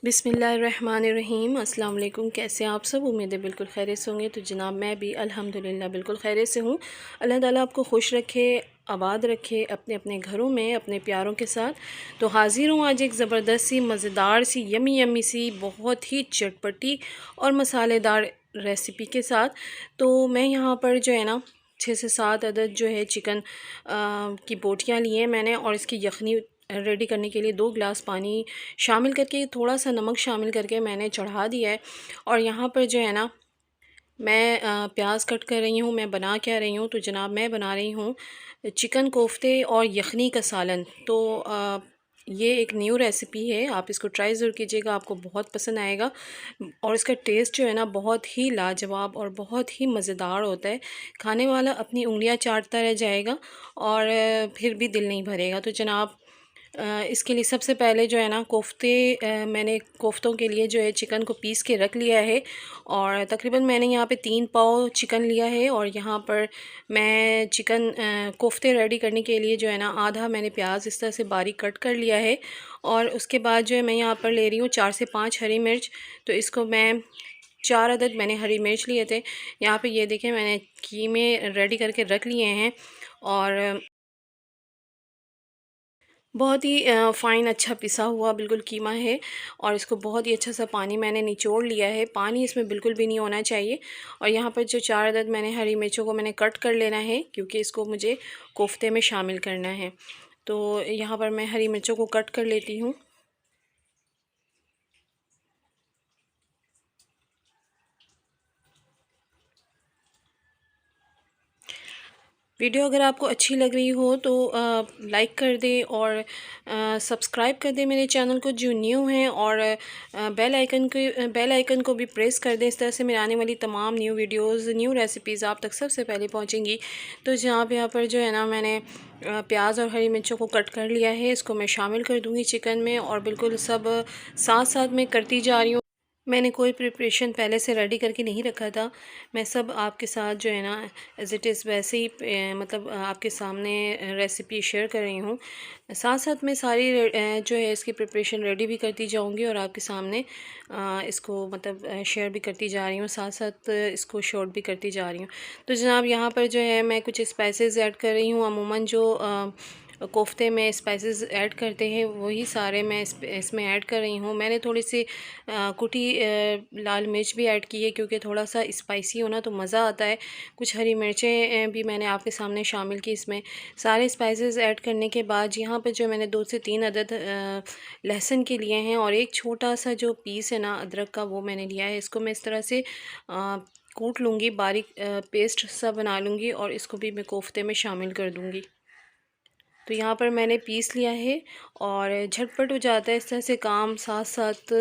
बिस्मिल्लाहिर्रहमानिर्रहीम। अस्सलाम वालेकुम। कैसे हैं आप सब? उम्मीद है बिल्कुल खैरियत से होंगे। तो जनाब मैं भी अल्हम्दुलिल्लाह बिल्कुल खैरियत से हूँ। अल्लाह ताला आपको खुश रखे, आबाद रखे अपने अपने घरों में अपने प्यारों के साथ। तो हाज़िर हूँ आज एक ज़बरदस्त सी मज़ेदार सी यमी यमी सी बहुत ही चटपटी और मसालेदार रेसिपी के साथ। तो मैं यहाँ पर जो है ना 6 से 7 अदद जो है चिकन की बोटियाँ ली हैं मैंने, और इसकी यखनी रेडी करने के लिए 2 गिलास पानी शामिल करके थोड़ा सा नमक शामिल करके मैंने चढ़ा दिया है। और यहाँ पर जो है ना मैं प्याज कट कर रही हूँ। मैं बना क्या रही हूँ, तो जनाब मैं बना रही हूँ चिकन कोफ्ते और यखनी का सालन। तो ये एक न्यू रेसिपी है, आप इसको ट्राई ज़रूर कीजिएगा, आपको बहुत पसंद आएगा। और इसका टेस्ट जो है ना बहुत ही लाजवाब और बहुत ही मज़ेदार होता है। खाने वाला अपनी उंगलियां चाटता रह जाएगा और फिर भी दिल नहीं भरेगा। तो जनाब इसके लिए सबसे पहले जो है ना कोफ्ते, मैंने कोफ्तों के लिए जो है चिकन को पीस के रख लिया है। और तकरीबन मैंने यहाँ पे 3 पाव चिकन लिया है। और यहाँ पर मैं चिकन कोफ्ते रेडी करने के लिए जो है ना आधा मैंने प्याज इस तरह से बारीक कट कर लिया है। और उसके बाद जो है मैं यहाँ पर ले रही हूँ 4 से 5 हरी मिर्च। तो इसको मैं 4 अदद मैंने हरी मिर्च लिए थे। यहाँ पे ये देखें मैंने कीमे रेडी करके रख लिए हैं। और बहुत ही फ़ाइन अच्छा पिसा हुआ बिल्कुल कीमा है। और इसको बहुत ही अच्छा सा पानी मैंने निचोड़ लिया है, पानी इसमें बिल्कुल भी नहीं होना चाहिए। और यहाँ पर जो 4 अदद मैंने हरी मिर्चों को मैंने कट कर लेना है, क्योंकि इसको मुझे कोफ्ते में शामिल करना है। तो यहाँ पर मैं हरी मिर्चों को कट कर लेती हूँ। वीडियो अगर आपको अच्छी लग रही हो तो लाइक कर दें और सब्सक्राइब कर दें मेरे चैनल को जो न्यू हैं। और बेल आइकन को भी प्रेस कर दें। इस तरह से मेरे आने वाली तमाम न्यू वीडियोस न्यू रेसिपीज़ आप तक सबसे पहले पहुंचेंगी। तो यहाँ पर जो है ना मैंने प्याज और हरी मिर्चों को कट कर लिया है, इसको मैं शामिल कर दूँगी चिकन में। और बिल्कुल सब साथ साथ में करती जा रही हूँ। मैंने कोई प्रिपरेशन पहले से रेडी करके नहीं रखा था। मैं सब आपके साथ जो है ना एज़ इट इज़ वैसे ही मतलब आपके सामने रेसिपी शेयर कर रही हूँ। साथ साथ मैं सारी जो है इसकी प्रिपरेशन रेडी भी करती जाऊँगी और आपके सामने इसको मतलब शेयर भी करती जा रही हूँ, साथ साथ इसको शॉर्ट भी करती जा रही हूँ। तो जनाब यहाँ पर जो है मैं कुछ स्पाइसेस ऐड कर रही हूँ। अमूमन जो कोफ्ते में स्पाइसेस ऐड करते हैं वही सारे मैं इसमें ऐड कर रही हूँ। मैंने थोड़ी सी कुटी लाल मिर्च भी ऐड की है, क्योंकि थोड़ा सा स्पाइसी होना तो मज़ा आता है। कुछ हरी मिर्चें भी मैंने आपके सामने शामिल की इसमें। सारे स्पाइसेस ऐड करने के बाद यहाँ पे जो मैंने 2 से 3 अदद लहसुन के लिए हैं, और एक छोटा सा जो पीस है ना अदरक का वो मैंने लिया है। इसको मैं इस तरह से कूट लूँगी, बारीक पेस्ट सा बना लूँगी और इसको भी मैं कोफ्ते में शामिल कर दूँगी। तो यहाँ पर मैंने पीस लिया है और झटपट हो जाता है इस तरह से काम, साथ साथ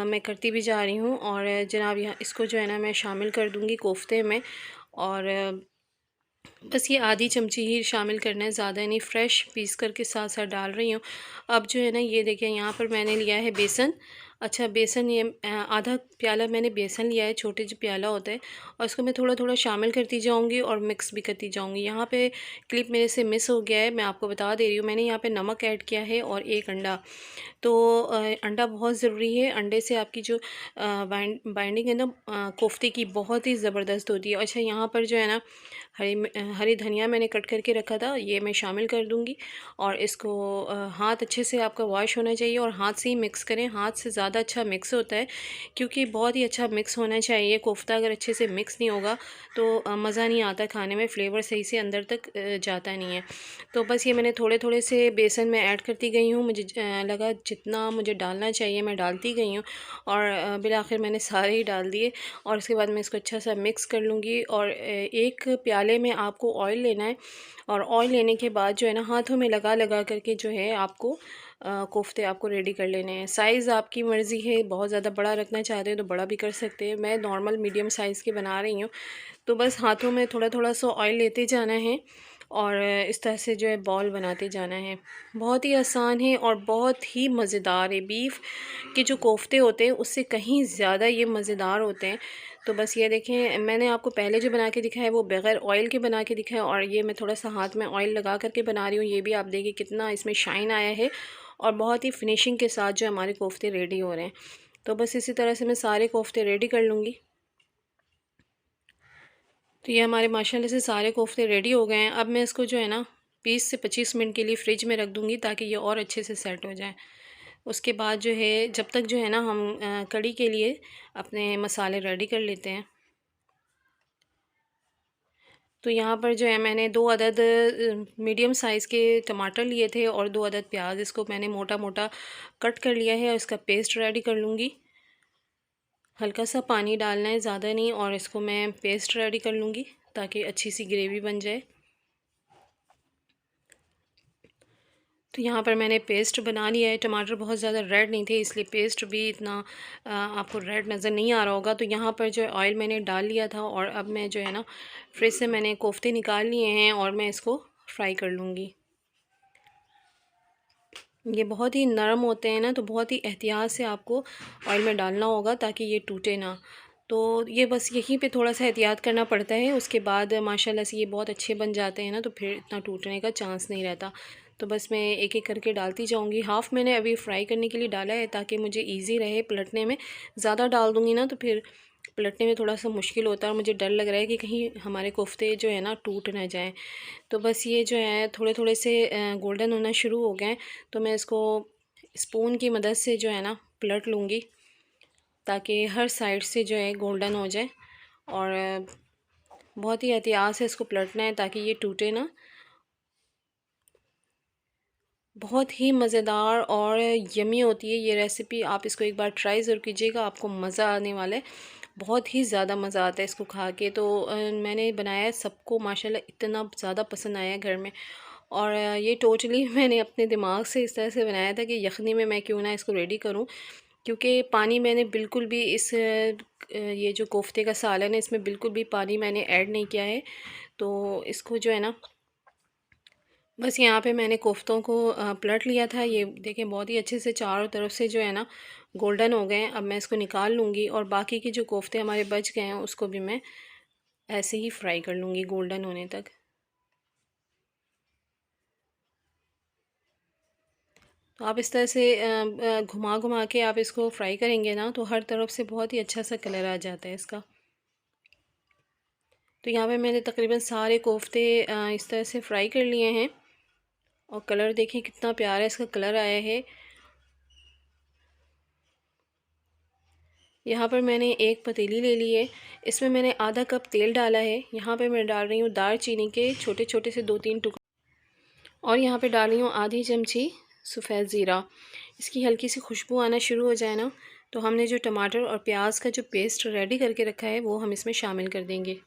मैं करती भी जा रही हूँ। और जनाब यहाँ इसको जो है ना मैं शामिल कर दूँगी कोफ्ते में। और बस ये आधी चमची ही शामिल करना है, ज़्यादा नहीं। फ़्रेश पीस करके साथ साथ डाल रही हूँ। अब जो है ना ये देखिए यहाँ पर मैंने लिया है बेसन। अच्छा बेसन, ये आधा प्याला मैंने बेसन लिया है, छोटे जो प्याला होता है। और इसको मैं थोड़ा थोड़ा शामिल करती जाऊँगी और मिक्स भी करती जाऊँगी। यहाँ पे क्लिप मेरे से मिस हो गया है, मैं आपको बता दे रही हूँ। मैंने यहाँ पे नमक ऐड किया है और एक अंडा। तो अंडा बहुत ज़रूरी है। अंडे से आपकी जो बाइंडिंग है ना कोफ्ते की बहुत ही ज़बरदस्त होती है। अच्छा यहाँ पर जो है ना हरी धनिया मैंने कट करके रखा था, ये मैं शामिल कर दूँगी। और इसको हाथ अच्छे से आपका वॉश होना चाहिए और हाथ से ही मिक्स करें। हाथ से ज़्यादा अच्छा मिक्स होता है, क्योंकि बहुत ही अच्छा मिक्स होना चाहिए। कोफ्ता अगर अच्छे से मिक्स नहीं होगा तो मज़ा नहीं आता खाने में, फ्लेवर सही से अंदर तक जाता नहीं है। तो बस ये मैंने थोड़े थोड़े से बेसन में ऐड करती गई हूँ। मुझे लगा जितना मुझे डालना चाहिए मैं डालती गई हूँ। और बिल आखिर मैंने सारे ही डाल दिए। और उसके बाद मैं इसको अच्छा सा मिक्स कर लूँगी। और एक प्याले में आपको ऑयल लेना है। और ऑयल लेने के बाद जो है ना हाथों में लगा लगा करके जो है आपको कोफ्ते आपको रेडी कर लेने हैं। साइज़ आपकी मर्ज़ी है, बहुत ज़्यादा बड़ा रखना चाहते हैं तो बड़ा भी कर सकते हैं। मैं नॉर्मल मीडियम साइज़ के बना रही हूँ। तो बस हाथों में थोड़ा थोड़ा सा ऑयल लेते जाना है और इस तरह से जो है बॉल बनाते जाना है। बहुत ही आसान है और बहुत ही मज़ेदार है। बीफ के जो कोफ्ते होते हैं उससे कहीं ज़्यादा ये मज़ेदार होते हैं। तो बस ये देखें, मैंने आपको पहले जो बना के दिखाया है वो बग़ैर ऑयल के बना के दिखाया, और ये मैं थोड़ा सा हाथ में ऑयल लगा करके बना रही हूँ। ये भी आप देखिए कितना इसमें शाइन आया है और बहुत ही फिनिशिंग के साथ जो हमारे कोफ्ते रेडी हो रहे हैं। तो बस इसी तरह से मैं सारे कोफ्ते रेडी कर लूँगी। तो ये हमारे माशाल्लाह से सारे कोफ्ते रेडी हो गए हैं। अब मैं इसको जो है ना 20 से 25 मिनट के लिए फ़्रिज में रख दूँगी ताकि ये और अच्छे से सेट हो जाए। उसके बाद जो है जब तक जो है ना हम कढ़ी के लिए अपने मसाले रेडी कर लेते हैं। तो यहाँ पर जो है मैंने 2 अदद मीडियम साइज़ के टमाटर लिए थे और 2 अदद प्याज, इसको मैंने मोटा मोटा कट कर लिया है और इसका पेस्ट रेडी कर लूँगी। हल्का सा पानी डालना है, ज़्यादा नहीं, और इसको मैं पेस्ट रेडी कर लूँगी ताकि अच्छी सी ग्रेवी बन जाए। तो यहाँ पर मैंने पेस्ट बना लिया है। टमाटर बहुत ज़्यादा रेड नहीं थे इसलिए पेस्ट भी इतना आपको रेड नज़र नहीं आ रहा होगा। तो यहाँ पर जो है ऑयल मैंने डाल लिया था और अब मैं जो है ना फ्रिज से मैंने कोफ्ते निकाल लिए हैं और मैं इसको फ्राई कर लूँगी। ये बहुत ही नरम होते हैं ना, तो बहुत ही एहतियात से आपको ऑयल में डालना होगा ताकि ये टूटे ना। तो ये बस यहीं पे थोड़ा सा एहतियात करना पड़ता है। उसके बाद माशाल्लाह से ये बहुत अच्छे बन जाते हैं ना, तो फिर इतना टूटने का चांस नहीं रहता। तो बस मैं एक एक करके डालती जाऊँगी। हाफ़ मैंने अभी फ्राई करने के लिए डाला है ताकि मुझे ईज़ी रहे पलटने में। ज़्यादा डाल दूँगी ना तो फिर पलटने में थोड़ा सा मुश्किल होता है और मुझे डर लग रहा है कि कहीं हमारे कोफ्ते जो है ना टूट ना जाएं। तो बस ये जो है थोड़े थोड़े से गोल्डन होना शुरू हो गए, तो मैं इसको स्पून की मदद से जो है ना पलट लूँगी ताकि हर साइड से जो है गोल्डन हो जाए। और बहुत ही एहतियात से इसको पलटना है ताकि ये टूटे ना। बहुत ही मज़ेदार और यमी होती है ये रेसिपी। आप इसको एक बार ट्राई ज़रूर कीजिएगा, आपको मज़ा आने वाला है। बहुत ही ज़्यादा मज़ा आता है इसको खा के। तो मैंने बनाया है, सबको माशाल्लाह इतना ज़्यादा पसंद आया घर में। और ये टोटली मैंने अपने दिमाग से इस तरह से बनाया था कि यखनी में मैं क्यों ना इसको रेडी करूं, क्योंकि पानी मैंने बिल्कुल भी इस ये जो कोफ्ते का सालन है इसमें बिल्कुल भी पानी मैंने ऐड नहीं किया है। तो इसको जो है ना बस यहाँ पे मैंने कोफ्तों को पलट लिया था। ये देखें बहुत ही अच्छे से चारों तरफ से जो है ना गोल्डन हो गए हैं। अब मैं इसको निकाल लूँगी और बाकी के जो कोफ्ते हमारे बच गए हैं उसको भी मैं ऐसे ही फ्राई कर लूँगी गोल्डन होने तक। तो आप इस तरह से घुमा घुमा के आप इसको फ्राई करेंगे ना तो हर तरफ से बहुत ही अच्छा सा कलर आ जाता है इसका। तो यहाँ पे मैंने तकरीबन सारे कोफ्ते इस तरह से फ्राई कर लिए हैं और कलर देखें कितना प्यारा इसका कलर आया है। यहाँ पर मैंने एक पतीली ले ली है, इसमें मैंने आधा कप तेल डाला है। यहाँ पे मैं डाल रही हूँ दालचीनी के छोटे छोटे से 2-3 टुकड़े और यहाँ पे डाल रही हूँ आधी चमची सफ़ेद ज़ीरा। इसकी हल्की सी खुशबू आना शुरू हो जाए ना तो हमने जो टमाटर और प्याज का जो पेस्ट रेडी करके रखा है वो हम इसमें शामिल कर देंगे।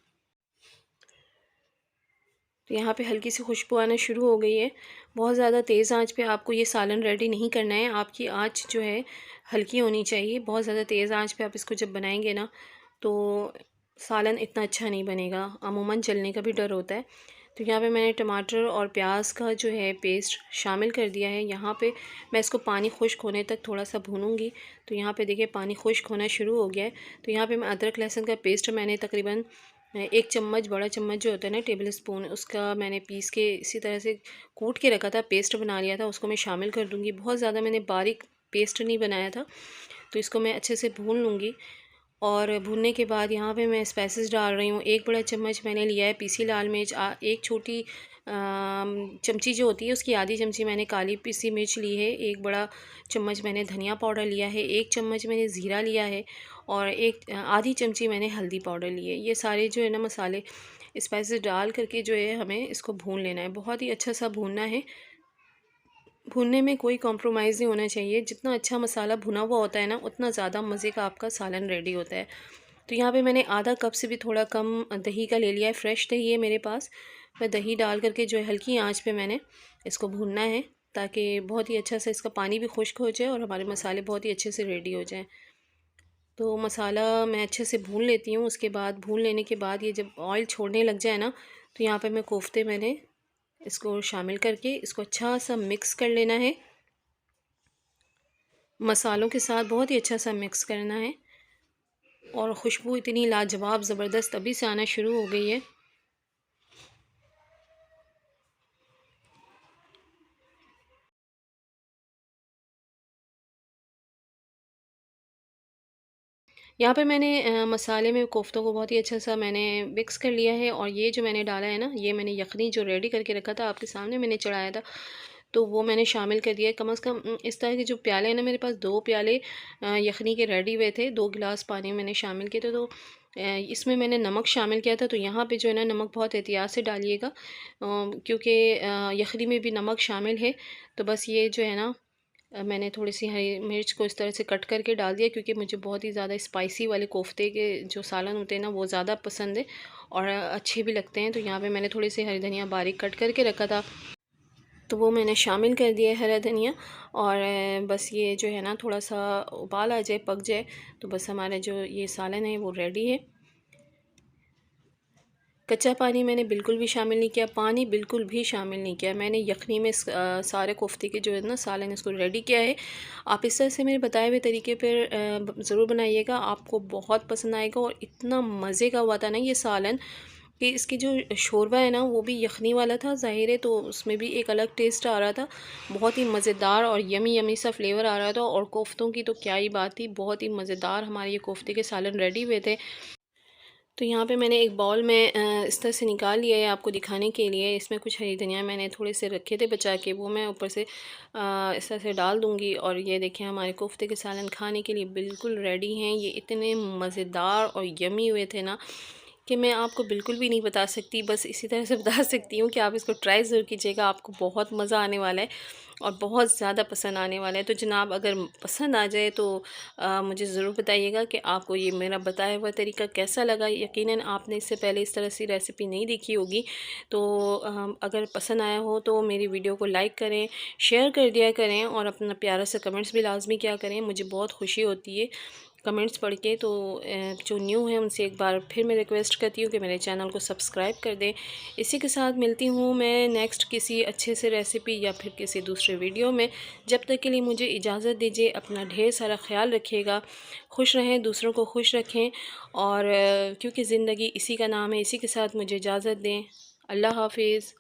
तो यहाँ पे हल्की सी खुशबू आना शुरू हो गई है। बहुत ज़्यादा तेज़ आंच पे आपको ये सालन रेडी नहीं करना है, आपकी आंच जो है हल्की होनी चाहिए। बहुत ज़्यादा तेज़ आंच पे आप इसको जब बनाएंगे ना तो सालन इतना अच्छा नहीं बनेगा, अमूमन जलने का भी डर होता है। तो यहाँ पे मैंने टमाटर और प्याज का जो है पेस्ट शामिल कर दिया है। यहाँ पे मैं इसको पानी खुश्क होने तक थोड़ा सा भूनूंगी। तो यहाँ पे देखिए पानी खुश्क होना शुरू हो गया है। तो यहाँ पे मैं अदरक लहसुन का पेस्ट मैंने तकरीबन 1 चम्मच, बड़ा चम्मच जो होता है ना टेबल स्पून, उसका मैंने पीस के इसी तरह से कूट के रखा था, पेस्ट बना लिया था, उसको मैं शामिल कर दूँगी। बहुत ज़्यादा मैंने बारीक पेस्ट नहीं बनाया था। तो इसको मैं अच्छे से भून लूँगी और भूनने के बाद यहाँ पे मैं स्पाइसेस डाल रही हूँ। 1 बड़ा चम्मच मैंने लिया है पीसी लाल मिर्च, एक छोटी चमची जो होती है उसकी आधी चमची मैंने काली पीसी मिर्च ली है, 1 बड़ा चम्मच मैंने धनिया पाउडर लिया है, 1 चम्मच मैंने ज़ीरा लिया है और एक आधी चमची मैंने हल्दी पाउडर ली है। ये सारे जो है ना मसाले स्पाइसेस डाल करके जो है हमें इसको भून लेना है, बहुत ही अच्छा सा भूनना है। भुनने में कोई कॉम्प्रोमाइज़ नहीं होना चाहिए। जितना अच्छा मसाला भुना हुआ होता है ना उतना ज़्यादा मज़े का आपका सालन रेडी होता है। तो यहाँ पे मैंने आधा कप से भी थोड़ा कम दही का ले लिया है, फ्रेश दही है मेरे पास। मैं दही डाल करके जो है हल्की आंच पे मैंने इसको भूनना है ताकि बहुत ही अच्छा से इसका पानी भी खुश्क हो जाए और हमारे मसाले बहुत ही अच्छे से रेडी हो जाएँ। तो मसाला मैं अच्छे से भून लेती हूँ। उसके बाद भून लेने के बाद ये जब ऑयल छोड़ने लग जाए ना तो यहाँ पे मैं कोफ्ते मैंने इसको शामिल करके इसको अच्छा सा मिक्स कर लेना है। मसालों के साथ बहुत ही अच्छा सा मिक्स करना है और खुशबू इतनी लाजवाब ज़बरदस्त अभी से आना शुरू हो गई है। यहाँ पे मैंने मसाले में कोफ्तों को बहुत ही अच्छा सा मैंने मिक्स कर लिया है। और ये जो मैंने डाला है ना, ये मैंने यखनी जो रेडी करके रखा था आपके सामने मैंने चढ़ाया था, तो वो मैंने शामिल कर दिया है। कम से कम इस तरह के जो प्याले हैं ना, मेरे पास 2 प्याले यखनी के रेडी हुए थे, 2 गिलास पानी मैंने शामिल किए थे। तो इसमें मैंने नमक शामिल किया था। तो यहाँ पे जो है ना, नमक बहुत एहतियात से डालिएगा, क्योंकि यखनी में भी नमक शामिल है। तो बस ये जो है ना, मैंने थोड़ी सी हरी मिर्च को इस तरह से कट करके डाल दिया, क्योंकि मुझे बहुत ही ज़्यादा स्पाइसी वाले कोफ्ते के जो सालन होते हैं ना, वो ज़्यादा पसंद है और अच्छे भी लगते हैं। तो यहाँ पे मैंने थोड़ी सी हरी धनिया बारीक कट करके रखा था, तो वो मैंने शामिल कर दिया है हरा धनिया। और बस ये जो है ना, थोड़ा सा उबाल आ जाए, पक जाए, तो बस हमारा जो ये सालन है वो रेडी है। कच्चा पानी मैंने बिल्कुल भी शामिल नहीं किया, पानी बिल्कुल भी शामिल नहीं किया। मैंने यखनी में सारे कोफ्ते के जो है ना सालन, इसको रेडी किया है। आप इस तरह से मेरे बताए हुए तरीके पर ज़रूर बनाइएगा, आपको बहुत पसंद आएगा। और इतना मज़े का हुआ था ना ये सालन, कि इसकी जो शोरबा है ना, वो भी यखनी वाला था ज़ाहिर है, तो उसमें भी एक अलग टेस्ट आ रहा था। बहुत ही मज़ेदार और यमी यमी सा फ्लेवर आ रहा था। और कोफ्तों की तो क्या ही बात थी, बहुत ही मज़ेदार हमारे ये कोफ्ते के सालन रेडी हुए थे। तो यहाँ पे मैंने एक बाउल में इस तरह से निकाल लिया है आपको दिखाने के लिए। इसमें कुछ हरी धनिया मैंने थोड़े से रखे थे बचा के, वो मैं ऊपर से इस तरह से डाल दूँगी। और ये देखें, हमारे कोफ्ते के सालन खाने के लिए बिल्कुल रेडी हैं। ये इतने मज़ेदार और यमी हुए थे ना, कि मैं आपको बिल्कुल भी नहीं बता सकती। बस इसी तरह से बता सकती हूँ कि आप इसको ट्राई ज़रूर कीजिएगा, आपको बहुत मज़ा आने वाला है और बहुत ज़्यादा पसंद आने वाला है। तो जनाब, अगर पसंद आ जाए तो मुझे ज़रूर बताइएगा कि आपको ये मेरा बताया हुआ तरीका कैसा लगा। यकीनन आपने इससे पहले इस तरह से रेसिपी नहीं देखी होगी। तो अगर पसंद आया हो तो मेरी वीडियो को लाइक करें, शेयर कर दिया करें और अपना प्यारा सा कमेंट्स भी लाजमी किया करें। मुझे बहुत खुशी होती है कमेंट्स पढ़ के। तो जो न्यू है उनसे एक बार फिर मैं रिक्वेस्ट करती हूँ कि मेरे चैनल को सब्सक्राइब कर दें। इसी के साथ मिलती हूँ मैं नेक्स्ट किसी अच्छे से रेसिपी या फिर किसी दूसरे वीडियो में। जब तक के लिए मुझे इजाज़त दीजिए। अपना ढेर सारा ख्याल रखिएगा, खुश रहें, दूसरों को खुश रखें। और क्योंकि ज़िंदगी इसी का नाम है। इसी के साथ मुझे इजाज़त दें। अल्लाह हाफिज़।